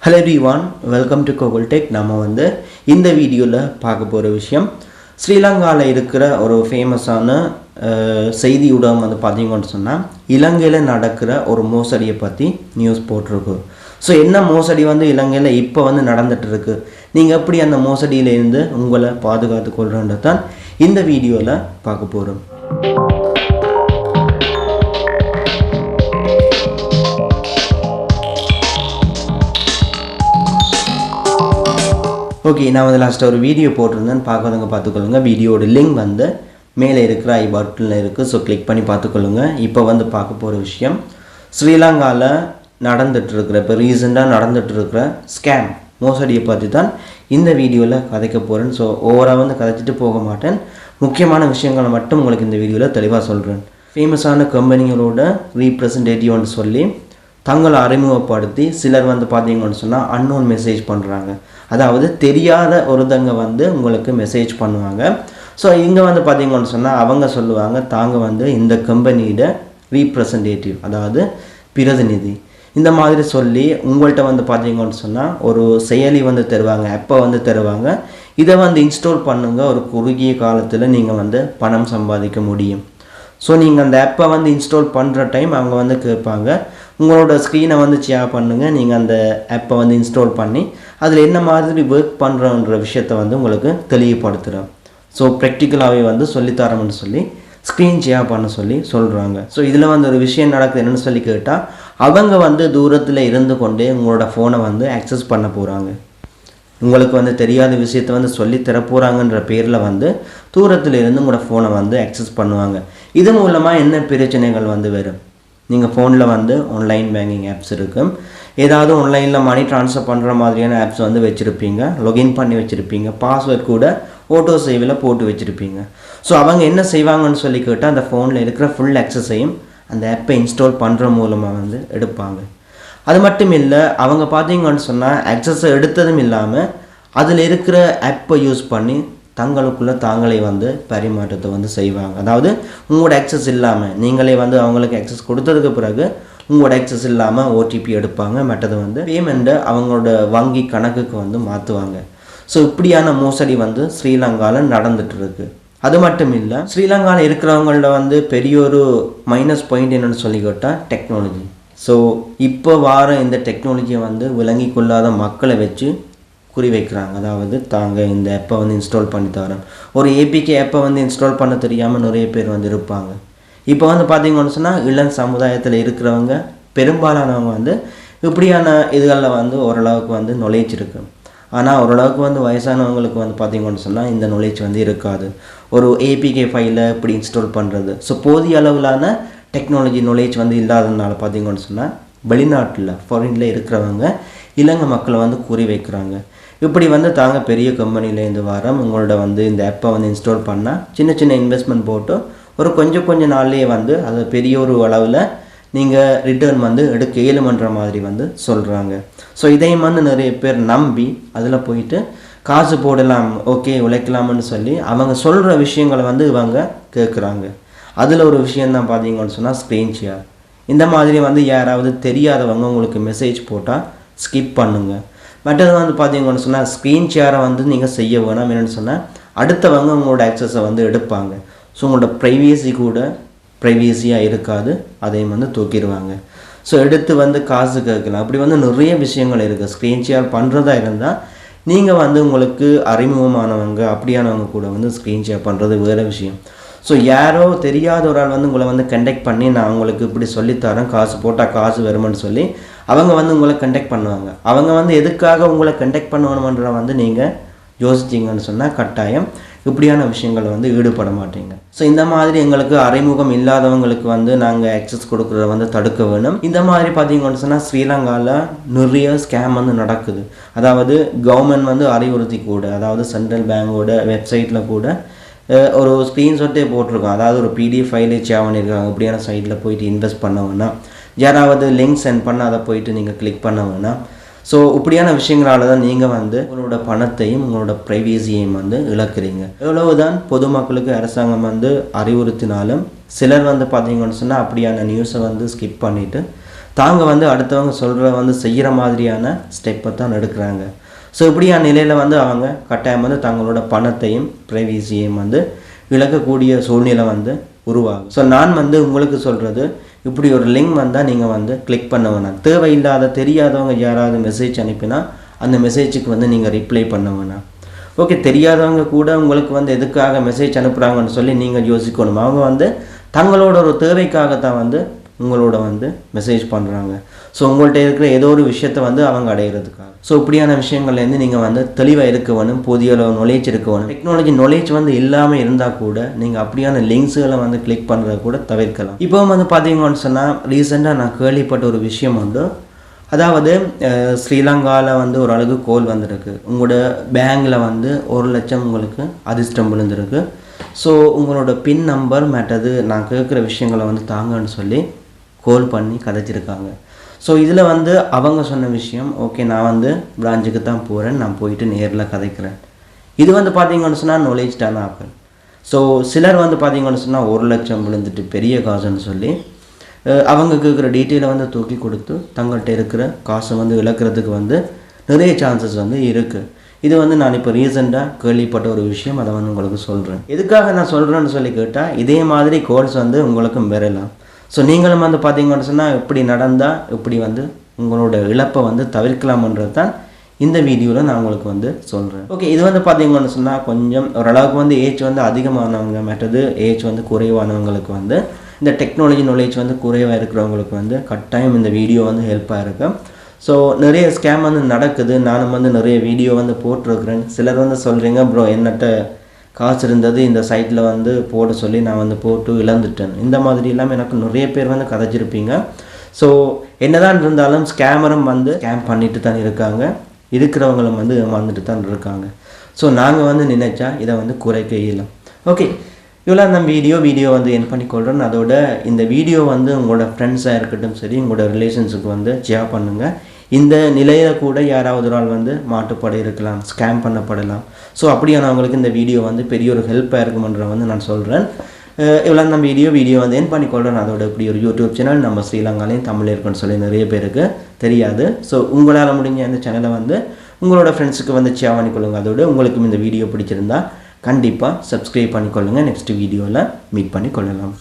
Hello everyone, welcome to Google Tech. நம்ம வந்து இந்த வீடியோவில் பார்க்க போகிற விஷயம் ஸ்ரீலங்காவில் இருக்கிற ஒரு ஃபேமஸான செய்தி ஊடகம் வந்து பார்த்தீங்கன்னு சொன்னால் இலங்கையில் நடக்கிற ஒரு மோசடியை பற்றி நியூஸ் போட்டிருக்கு. ஸோ என்ன மோசடி வந்து இலங்கையில் இப்போ வந்து நடந்துட்டு இருக்கு, நீங்கள் எப்படி அந்த மோசடியிலேருந்து உங்களை பாதுகாத்து கொள்றன்றது தான் இந்த வீடியோவில் பார்க்க போகிறோம். ஓகே, நான் வந்து லாஸ்ட்டாக ஒரு வீடியோ போட்டிருந்தேன், பார்க்காதவங்க பார்த்துக்கொள்ளுங்க. வீடியோட லிங்க் வந்து மேலே இருக்கிற ஐ பட்டனில் இருக்குது, ஸோ கிளிக் பண்ணி பார்த்துக்கொள்ளுங்க. இப்போ வந்து பார்க்க போகிற விஷயம் ஸ்ரீலங்காவில் நடந்துகிட்ருக்கிற, இப்போ ரீசெண்டாக நடந்துகிட்ருக்கிற ஸ்கேம் மோசடியை பற்றி தான் இந்த வீடியோவில் கதைக்க போகிறேன். ஸோ ஓவராக வந்து கதைச்சிட்டு போக மாட்டேன், முக்கியமான விஷயங்களை மட்டும் உங்களுக்கு இந்த வீடியோவில் தெளிவாக சொல்கிறேன். ஃபேமஸான கம்பெனிகளோட ரீப்ரசன்டேட்டிவ்னு சொல்லி தங்களை அறிமுகப்படுத்தி சிலர் வந்து பார்த்தீங்கன்னு சொன்னால் அன்னோன் மெசேஜ் பண்ணுறாங்க. அதாவது தெரியாத ஒருத்தங்க வந்து உங்களுக்கு மெசேஜ் பண்ணுவாங்க. ஸோ இங்கே வந்து பார்த்தீங்கன்னு சொன்னால் அவங்க சொல்லுவாங்க, தாங்க வந்து இந்த கம்பெனியோட ரீப்ரசன்டேட்டிவ், அதாவது பிரதிநிதி, இந்த மாதிரி சொல்லி உங்கள்கிட்ட வந்து பார்த்தீங்கன்னு சொன்னால் ஒரு செயலி வந்து தருவாங்க, ஆப்பை வந்து தருவாங்க. இதை வந்து இன்ஸ்டால் பண்ணுங்க, ஒரு குறுகிய காலத்தில் நீங்கள் வந்து பணம் சம்பாதிக்க முடியும். ஸோ நீங்கள் அந்த ஆப்பை வந்து இன்ஸ்டால் பண்ணுற டைம் அவங்க வந்து கேட்பாங்க, உங்களோட ஸ்க்ரீனை வந்து ஷேர் பண்ணுங்கள், நீங்கள் அந்த ஆப்பை வந்து இன்ஸ்டால் பண்ணி அதில் என்ன மாதிரி ஒர்க் பண்ணுறோன்ற விஷயத்தை வந்து உங்களுக்கு தெளிவுபடுத்துகிறோம். ஸோ ப்ராக்டிக்கலாகவே வந்து சொல்லித்தரோம்னு சொல்லி ஸ்க்ரீன் ஷேர் பண்ண சொல்லி சொல்கிறாங்க. ஸோ இதில் வந்து ஒரு விஷயம் நடக்குது என்னென்னு சொல்லி கேட்டால், அவங்க வந்து தூரத்தில் இருந்து கொண்டே உங்களோட ஃபோனை வந்து ஆக்சஸ் பண்ண போகிறாங்க. உங்களுக்கு வந்து தெரியாத விஷயத்தை வந்து சொல்லி தரப்போகிறாங்கன்ற பேரில் வந்து தூரத்தில் இருந்து உங்களோட ஃபோனை வந்து ஆக்சஸ் பண்ணுவாங்க. இது மூலமாக என்ன பிரச்சனைகள் வந்து வரும், நீங்கள் ஃபோனில் வந்து ஆன்லைன் பேங்கிங் ஆப்ஸ் இருக்கும், ஏதாவது ஆன்லைனில் மணி ட்ரான்ஸ்ஃபர் பண்ணுற மாதிரியான ஆப்ஸ் வந்து வச்சுருப்பீங்க, லொகின் பண்ணி வச்சுருப்பீங்க, பாஸ்வேர்ட் கூட ஆட்டோ சேவில் போட்டு வச்சுருப்பீங்க. ஸோ அவங்க என்ன செய்வாங்கன்னு சொல்லி கேட்டால், அந்த ஃபோனில் இருக்கிற ஃபுல் ஆக்சஸையும் அந்த ஆப்பை இன்ஸ்டால் பண்ணுற மூலமாக வந்து எடுப்பாங்க. அது மட்டும் இல்லை, அவங்க பார்த்தீங்கன்னு சொன்னால் ஆக்சஸை எடுத்ததும் இல்லாமல் அதில் இருக்கிற ஆப்பை யூஸ் பண்ணி தங்களுக்குள்ளே தாங்களே வந்து பரிமாற்றத்தை வந்து செய்வாங்க. அதாவது உங்களோட ஆக்சஸ் இல்லாமல் நீங்களே வந்து அவங்களுக்கு ஆக்சஸ் கொடுத்ததுக்கு பிறகு உங்களோட ஆக்சஸ் இல்லாமல் ஓடிபி எடுப்பாங்க, மற்றது வந்து பேமெண்ட்டை அவங்களோட வங்கி கணக்குக்கு வந்து மாற்றுவாங்க. ஸோ இப்படியான மோசடி வந்து ஸ்ரீலங்காவில் நடந்துட்டு இருக்கு. அது மட்டும் இல்லை, ஸ்ரீலங்காவில் இருக்கிறவங்கள வந்து பெரிய ஒரு மைனஸ் பாயிண்ட் என்னென்னு சொல்லி கேட்டால் டெக்னாலஜி. ஸோ இப்போ வார இந்த டெக்னாலஜியை வந்து விளங்கி கொள்ளாத மக்களை வச்சு குறி வைக்கிறாங்க. அதாவது தாங்க இந்த ஆப்பை வந்து இன்ஸ்டால் பண்ணி தரோம், ஒரு ஏபிகே ஆப்பை வந்து இன்ஸ்டால் பண்ண தெரியாமல் நிறைய பேர் வந்து இருப்பாங்க. இப்போ வந்து பார்த்தீங்கன்னு சொன்னால் இளம் சமுதாயத்தில் இருக்கிறவங்க பெரும்பாலானவங்க வந்து இப்படியான இதுகளில் வந்து ஓரளவுக்கு வந்து நாலேஜ் இருக்குது. ஆனால் ஓரளவுக்கு வந்து வயசானவங்களுக்கு வந்து பார்த்தீங்கன்னு சொன்னால் இந்த நாலேஜ் வந்து இருக்காது, ஒரு ஏபிகே ஃபைலை இப்படி இன்ஸ்டால் பண்ணுறது. ஸோ போதிய அளவிலான டெக்னாலஜி நாலேஜ் வந்து இல்லாததுனால பார்த்தீங்கன்னு சொன்னால் வெளிநாட்டில் ஃபாரினில் இருக்கிறவங்க இலங்கை மக்களை வந்து குறி வைக்கிறாங்க. இப்படி வந்து தாங்க பெரிய கம்பெனிலேருந்து வரோம், உங்களோட வந்து இந்த ஆப்பை வந்து இன்ஸ்டால் பண்ணால் சின்ன சின்ன இன்வெஸ்ட்மெண்ட் போட்டு ஒரு கொஞ்சம் நாள்லேயே வந்து அது பெரிய ஒரு அளவில் நீங்கள் ரிட்டர்ன் வந்து எடுக்க இயலுமன்ற மாதிரி வந்து சொல்கிறாங்க. ஸோ இதையும் வந்து நிறைய பேர் நம்பி அதில் போயிட்டு காசு போடலாம், ஓகே உழைக்கலாம்னு சொல்லி அவங்க சொல்கிற விஷயங்களை வந்து இவங்க கேட்குறாங்க. அதில் ஒரு விஷயந்தான் பார்த்தீங்கன்னு சொன்னால் ஸ்க்ரீன் ஷேர். இந்த மாதிரி வந்து யாராவது தெரியாதவங்க உங்களுக்கு மெசேஜ் போட்டால் ஸ்கிப் பண்ணுங்கள். மற்றது வந்து பார்த்தீங்கன்னு சொன்னால் ஸ்க்ரீன் ஷேரை வந்து நீங்கள் செய்ய வேணாம். என்னென்னு சொன்னால் அடுத்தவங்க உங்களோட ஆக்சஸை வந்து எடுப்பாங்க. ஸோ உங்களோட ப்ரைவேசி கூட ப்ரைவேசியாக இருக்காது, அதையும் வந்து தூக்கிடுவாங்க. ஸோ எடுத்து வந்து காசு கேட்கலாம். அப்படி வந்து நிறைய விஷயங்கள் இருக்குது. ஸ்க்ரீன் ஷேர் பண்ணுறதா இருந்தால் நீங்கள் வந்து உங்களுக்கு அறிமுகமானவங்க அப்படியானவங்க கூட வந்து ஸ்க்ரீன் ஷேர் பண்ணுறது வேறு விஷயம். ஸோ யாரோ தெரியாத ஒரு ஆள் வந்து உங்களை வந்து கண்டெக்ட் பண்ணி, நான் உங்களுக்கு இப்படி சொல்லித்தரேன், காசு போட்டால் காசு வருமானு சொல்லி அவங்க வந்து உங்களை கண்டெக்ட் பண்ணுவாங்க. அவங்க வந்து எதுக்காக உங்களை கண்டெக்ட் பண்ணணுமன்ற வந்து நீங்கள் யோசிச்சிங்கன்னு சொன்னால் கட்டாயம் இப்படியான விஷயங்கள் வந்து ஈடுபட மாட்டீங்க. ஸோ இந்த மாதிரி எங்களுக்கு அறிமுகம் இல்லாதவங்களுக்கு வந்து நாங்கள் ஆக்சஸ் கொடுக்குறத வந்து தடுக்க வேணும். இந்த மாதிரி பார்த்தீங்கன்னு சொன்னால் ஸ்ரீலங்காவில் நிறைய ஸ்கேம் வந்து நடக்குது. அதாவது கவர்மெண்ட் வந்து அறிவுறுத்தி கூட, அதாவது சென்ட்ரல் பேங்கோட வெப்சைட்டில் கூட ஒரு ஸ்க்ரீன்ஷாட்டே போட்டிருக்கோம். அதாவது ஒரு பிடிஎஃப் ஃபைலே ஷேர் பண்ணியிருக்காங்க, இப்படியான சைட்டில் போயிட்டு இன்வெஸ்ட் பண்ண வேணாம், யாராவது லிங்க் சென்ட் பண்ண அதை போயிட்டு நீங்கள் கிளிக் பண்ண வேணாம். ஸோ இப்படியான விஷயங்களால தான் நீங்கள் வந்து உங்களோட பணத்தையும் உங்களோட ப்ரைவேசியையும் வந்து இழக்கிறீங்க. எவ்வளவுதான் பொதுமக்களுக்கு அரசாங்கம் வந்து அறிவுறுத்தினாலும் சிலர் வந்து பார்த்தீங்கன்னு சொன்னால் அப்படியான நியூஸை வந்து ஸ்கிப் பண்ணிவிட்டு தாங்க வந்து அடுத்தவங்க சொல்கிற வந்து செய்கிற மாதிரியான ஸ்டெப்பை தான் எடுக்கிறாங்க. ஸோ இப்படியான நிலையில் வந்து அவங்க கட்டாயம் வந்து தங்களோட பணத்தையும் ப்ரைவசியையும் வந்து இழக்கக்கூடிய சூழ்நிலை வந்து உருவாகும். ஸோ நான் வந்து உங்களுக்கு சொல்கிறது, இப்படி ஒரு லிங்க் வந்தால் நீங்கள் வந்து கிளிக் பண்ண வேணாம். தேவையில்லாத தெரியாதவங்க யாராவது மெசேஜ் அனுப்பினா அந்த மெசேஜுக்கு வந்து நீங்கள் ரிப்ளை பண்ண வேணாம். ஓகே, தெரியாதவங்க கூட உங்களுக்கு வந்து எதுக்காக மெசேஜ் அனுப்புகிறாங்கன்னு சொல்லி நீங்கள் யோசிக்கணும். அவங்க வந்து தங்களோட ஒரு தேவைக்காகத்தான் வந்து உங்களோட வந்து மெசேஜ் பண்ணுறாங்க. ஸோ உங்கள்கிட்ட இருக்கிற ஏதோ ஒரு விஷயத்தை வந்து அவங்க அடையிறதுக்காக. ஸோ இப்படியான விஷயங்கள்லேருந்து நீங்கள் வந்து தெளிவாக இருக்க வேணும், போதிய அளவு நாலேஜ் இருக்க வேணும். டெக்னாலஜி நாலேஜ் வந்து இல்லாமல் இருந்தால் கூட நீங்கள் அப்படியான லிங்க்ஸுகளை வந்து கிளிக் பண்ணுறத கூட தவிர்க்கலாம். இப்போ வந்து பார்த்தீங்கன்னு சொன்னால் ரீசெண்டாக நான் கேள்விப்பட்ட ஒரு விஷயம் உண்டு. அதாவது ஸ்ரீலங்காவில் வந்து ஒரு அளவுக்கு கோல் வந்திருக்கு. உங்களோட பேங்கில் வந்து 1 லட்சம் உங்களுக்கு அதிர்ஷ்டம் விழுந்திருக்கு. ஸோ உங்களோட பின் நம்பர் மற்றது நான் கேட்குற விஷயங்களை வந்து தாங்கன்னு சொல்லி கோல் பண்ணி கதைச்சிருக்காங்க. ஸோ இதில் வந்து அவங்க சொன்ன விஷயம், ஓகே நான் வந்து பிரான்ச்சுக்கு தான் போகிறேன், நான் போயிட்டு நேரில் கதைக்கிறேன். இது வந்து பார்த்தீங்கன்னு சொன்னால் நாலேஜ்டான ஆக்கள். ஸோ சிலர் வந்து பார்த்தீங்கன்னு சொன்னால் 1 லட்சம் விழுந்துட்டு பெரிய காசுன்னு சொல்லி அவங்க கேட்குற டீட்டெயிலை வந்து தூக்கி கொடுத்து தங்கள்கிட்ட இருக்கிற காசை வந்து இழக்கிறதுக்கு வந்து நிறைய சான்சஸ் வந்து இருக்குது. இது வந்து நான் இப்போ ரீசெண்டாக கேள்விப்பட்ட ஒரு விஷயம், அதை வந்து உங்களுக்கு சொல்கிறேன். எதுக்காக நான் சொல்கிறேன்னு சொல்லி கேட்டால், இதே மாதிரி கோல்ஸ் வந்து உங்களுக்கும் வரலாம். ஸோ நீங்களும் வந்து பார்த்தீங்கன்னு சொன்னால் இப்படி நடந்தால் இப்படி வந்து உங்களோட இழப்பை வந்து தவிர்க்கலாம்ன்றது தான் இந்த வீடியோவில் நான் உங்களுக்கு வந்து சொல்கிறேன். ஓகே, இது வந்து பார்த்தீங்கன்னு சொன்னால் கொஞ்சம் ஓரளவுக்கு வந்து ஏஜ் வந்து அதிகமானவங்க மற்றது ஏஜ் வந்து குறைவானவங்களுக்கு வந்து இந்த டெக்னாலஜி நாலேஜ் வந்து குறைவாக இருக்கிறவங்களுக்கு வந்து கட்டாயம் இந்த வீடியோ வந்து ஹெல்ப்பாக இருக்கும். ஸோ நிறைய ஸ்கேம் வந்து நடக்குது. நானும் வந்து நிறைய வீடியோ வந்து போட்டிருக்கிறேன். சிலர் வந்து சொல்கிறீங்க, ப்ரோ என்னட்ட காசு இருந்தது இந்த சைட்டில் வந்து போட சொல்லி நான் வந்து போட்டு இழந்துட்டேன். இந்த மாதிரி இல்லாமல் எனக்கு நிறைய பேர் வந்து கதைச்சிருப்பீங்க. ஸோ என்னதான் இருந்தாலும் ஸ்கேமரும் வந்து ஸ்கேம் பண்ணிட்டு தான் இருக்காங்க, இருக்கிறவங்களும் வந்து ஏமாந்துட்டு தான் இருக்காங்க. ஸோ நாங்கள் வந்து நினைச்சா இதை வந்து குறைக்க இயலும். ஓகே, இவ்வளோ அந்த வீடியோ வந்து என் பண்ணிக்கொள்கிறேன். அதோட இந்த வீடியோ வந்து உங்களோட ஃப்ரெண்ட்ஸாக இருக்கட்டும் சரி, உங்களோட ரிலேஷன்ஸுக்கு வந்து ஷேர் பண்ணுங்கள். இந்த நிலையில் கூட யாராவது ஒரு ஆள் வந்து மாட்டுப்பட இருக்கலாம், ஸ்கேம் பண்ணப்படலாம். ஸோ அப்படியானவங்களுக்கு இந்த வீடியோ வந்து பெரிய ஒரு ஹெல்ப்பாக இருக்குமென்ற வந்து நான் சொல்கிறேன். இவ்வளோ நம்ம வீடியோ வந்து என் பண்ணிக்கொள்கிறேன். அதோட இப்படி ஒரு யூடியூப் சேனல் நம்ம ஸ்ரீலங்காலையும் தமிழ் இருக்குன்னு சொல்லி நிறைய பேருக்கு தெரியாது. ஸோ உங்களால் முடிஞ்ச அந்த சேனலை வந்து உங்களோட ஃப்ரெண்ட்ஸுக்கு வந்து ஷேர் பண்ணிக்கொள்ளுங்கள். அதோட உங்களுக்கும் இந்த வீடியோ பிடிச்சிருந்தா கண்டிப்பாக சப்ஸ்கிரைப் பண்ணிக்கொள்ளுங்கள். நெக்ஸ்ட் வீடியோவில் மீட் பண்ணிக்கொள்ளலாம்.